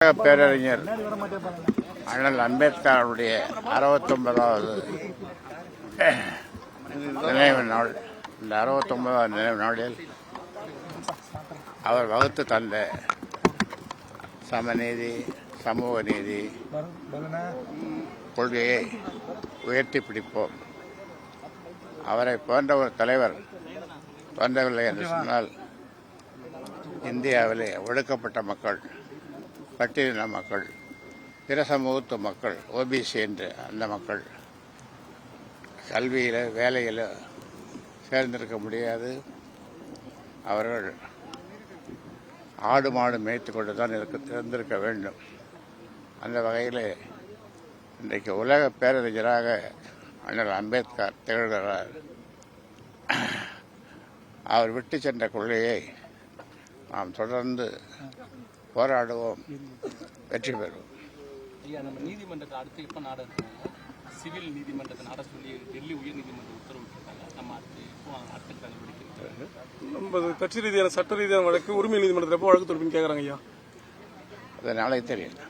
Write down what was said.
பேரறிஞர் அண்ணல் அம்பேத்கருடைய 69வது நினைவு நாள். இந்த 69வது நினைவு நாளில் அவர் வகுத்து தந்த சமநீதி, சமூக நீதி கொள்கையை உயர்த்தி பிடிப்போம். அவரை போன்ற ஒரு தலைவர் தோன்றவில்லை என்று சொன்னால் இந்தியாவிலே ஒடுக்கப்பட்ட மக்கள், பட்டியலின மக்கள், பிற சமூகத்து மக்கள், ஓபிசி என்று அந்த மக்கள் கல்வியில் வேலையில் சேர்ந்திருக்க முடியாது. அவர்கள் ஆடு மாடு மேய்த்து கொண்டு தான் இருந்திருக்க வேண்டும். அந்த வகையில் இன்றைக்கு உலக பேரறிஞராக அண்ணல் அம்பேத்கர் திகழ்கிறார். அவர் விட்டு சென்ற கொள்கையை நாம் தொடர்ந்து போராடுவோம், வெற்றி பெறுவோம். நீதிமன்றத்தை அடுத்து எப்ப நாட சிவில் நீதிமன்றத்தை நாட சொல்லி டெல்லி உயர் நீதிமன்றம் உத்தரவிட்டிருக்காங்க. நம்ம அடுத்த நடவடிக்கை நம்ம கட்சி ரீதியான சட்ட ரீதியான வழக்கு உரிமை நீதிமன்றத்தில் எப்போ வழக்கு தொடுப்பின்னு கேட்கறாங்க ஐயா. அது நாளைக்கு தெரியல.